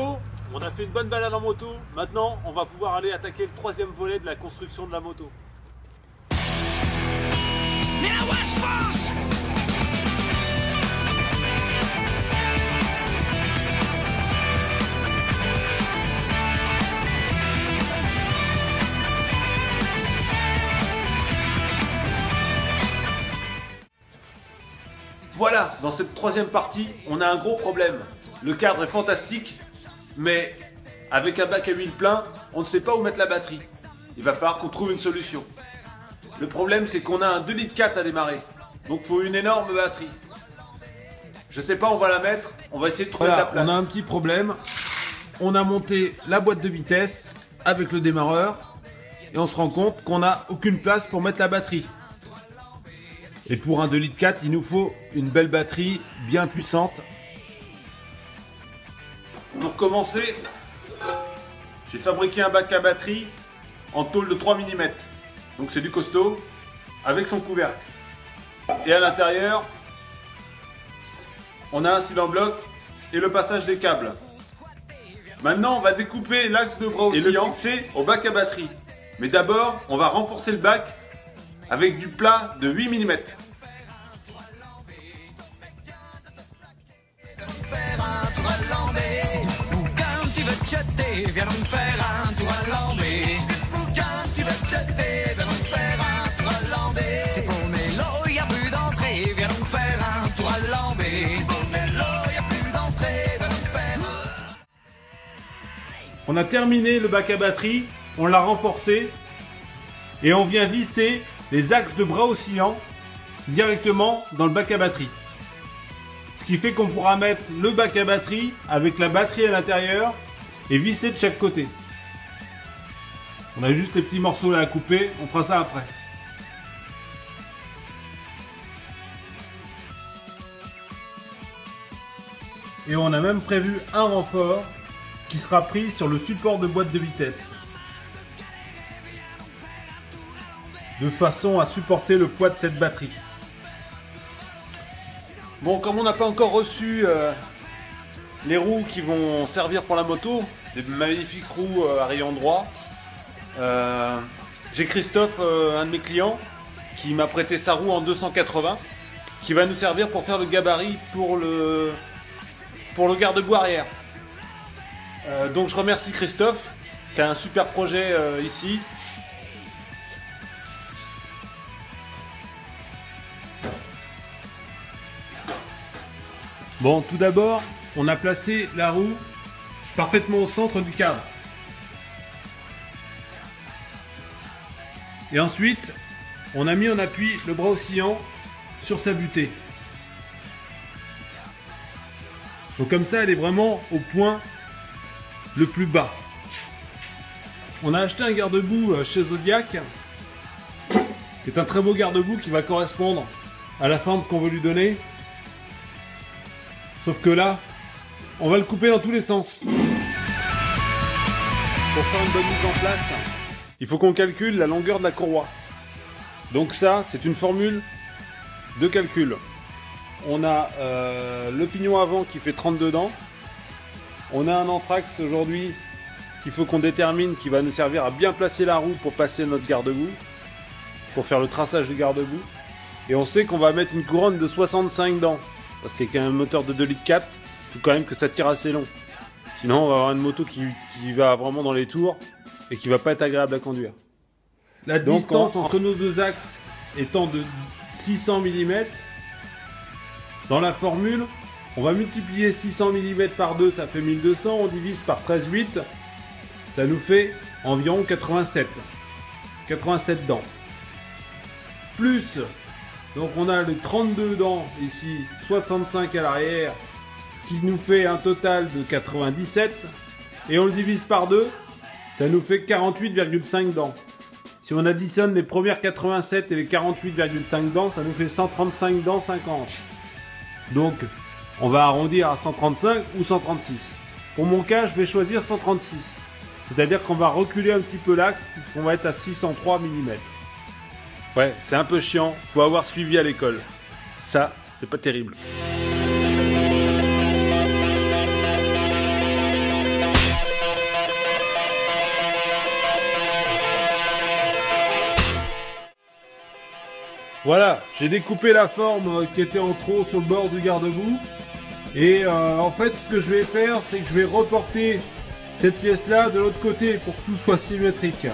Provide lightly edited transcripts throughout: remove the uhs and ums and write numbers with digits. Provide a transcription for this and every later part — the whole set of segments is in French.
moto, on a fait une bonne balade en moto. Maintenant, on va pouvoir aller attaquer le troisième volet de la construction de la moto. Voilà, dans cette troisième partie, on a un gros problème. Le cadre est fantastique, mais avec un bac à huile plein, on ne sait pas où mettre la batterie. Il va falloir qu'on trouve une solution. Le problème, c'est qu'on a un 2,4 litres à démarrer. Donc il faut une énorme batterie. Je sais pas, on va la mettre, on va essayer de trouver de la place. On a un petit problème. On a monté la boîte de vitesse avec le démarreur et on se rend compte qu'on n'a aucune place pour mettre la batterie. Et pour un 2,4 litres, il nous faut une belle batterie bien puissante. Pour commencer, j'ai fabriqué un bac à batterie en tôle de 3 mm. Donc c'est du costaud, avec son couvercle. Et à l'intérieur, on a un cylindre bloc et le passage des câbles. Maintenant, on va découper l'axe de bras oscillant et le fixer au bac à batterie. Mais d'abord, on va renforcer le bac avec du plat de 8 mm. Viens donc faire un tour à l'embé. Bouquin, tu veux te jeter, viens donc faire un tour à l'embé. C'est pour Mélo, y'a plus d'entrée, viens donc faire un tour à l'embé. C'est pour Mélo, y'a plus d'entrée, viens donc faire un... On a terminé le bac à batterie, on l'a renforcé et on vient visser les axes de bras oscillants directement dans le bac à batterie. Ce qui fait qu'on pourra mettre le bac à batterie avec la batterie à l'intérieur et visser de chaque côté. On a juste les petits morceaux là à couper, on fera ça après. Et on a même prévu un renfort qui sera pris sur le support de boîte de vitesse. De façon à supporter le poids de cette batterie. Bon, comme on n'a pas encore reçu les roues qui vont servir pour la moto, des magnifiques roues à rayon droit, j'ai Christophe, un de mes clients, qui m'a prêté sa roue en 280, qui va nous servir pour faire le gabarit pour le garde-boue arrière. Donc je remercie Christophe, qui a un super projet ici. Bon, tout d'abord, on a placé la roue parfaitement au centre du cadre. Et ensuite, on a mis en appui le bras oscillant sur sa butée. Donc comme ça, elle est vraiment au point le plus bas. On a acheté un garde-boue chez Zodiac. C'est un très beau garde-boue qui va correspondre à la forme qu'on veut lui donner. Sauf que là, on va le couper dans tous les sens. Pour faire une bonne mise en place, il faut qu'on calcule la longueur de la courroie. Donc ça, c'est une formule de calcul. On a le pignon avant qui fait 32 dents. On a un entraxe aujourd'hui qu'il faut qu'on détermine, qui va nous servir à bien placer la roue pour passer notre garde-boue, pour faire le traçage du garde-boue. Et on sait qu'on va mettre une couronne de 65 dents. Parce qu'avec un moteur de 2,4 litres, il faut quand même que ça tire assez long. Sinon, on va avoir une moto qui va vraiment dans les tours et qui va pas être agréable à conduire. La distance entre nos deux axes étant de 600 mm, dans la formule, on va multiplier 600 mm par 2, ça fait 1200, on divise par 13,8, ça nous fait environ 87 dents. Plus, donc on a les 32 dents ici, 65 à l'arrière, ce qui nous fait un total de 97, et on le divise par 2, ça nous fait 48,5 dents. Si on additionne les premières 87 et les 48,5 dents, ça nous fait 135 dents 50. Donc, on va arrondir à 135 ou 136. Pour mon cas, je vais choisir 136. C'est-à-dire qu'on va reculer un petit peu l'axe, puisqu'on va être à 603 mm. Ouais, c'est un peu chiant, faut avoir suivi à l'école. Ça, c'est pas terrible. Voilà, j'ai découpé la forme qui était en trop sur le bord du garde-boue. Et en fait, ce que je vais faire, c'est que je vais reporter cette pièce-là de l'autre côté pour que tout soit symétrique.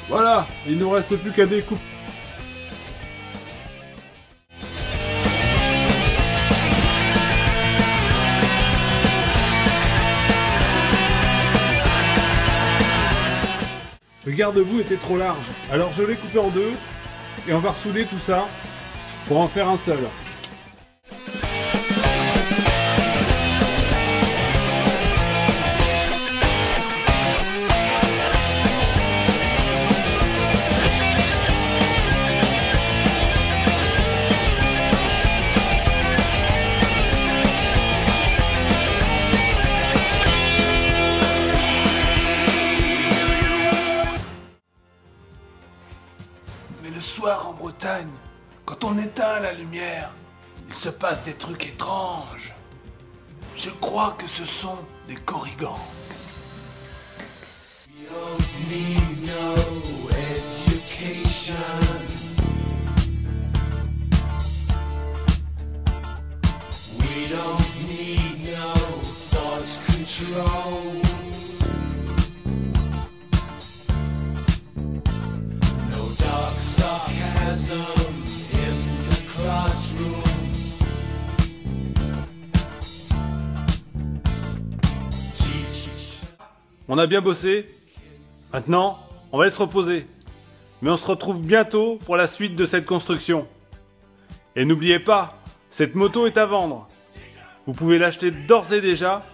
Voilà, il ne nous reste plus qu'à découper. Le garde-boue était trop large, alors je l'ai coupé en deux et on va ressouder tout ça pour en faire un seul. Mais le soir en Bretagne, quand on éteint la lumière, il se passe des trucs étranges. Je crois que ce sont des corrigans. We don't need no education. We don't need no thought control. Sarcasm in the classroom. On a bien bossé. Maintenant, on va aller se reposer. Mais on se retrouve bientôt pour la suite de cette construction. Et n'oubliez pas, cette moto est à vendre. Vous pouvez l'acheter d'ores et déjà,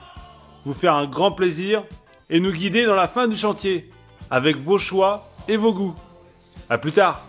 vous faire un grand plaisir et nous guider dans la fin du chantier, avec vos choix et vos goûts. À plus tard.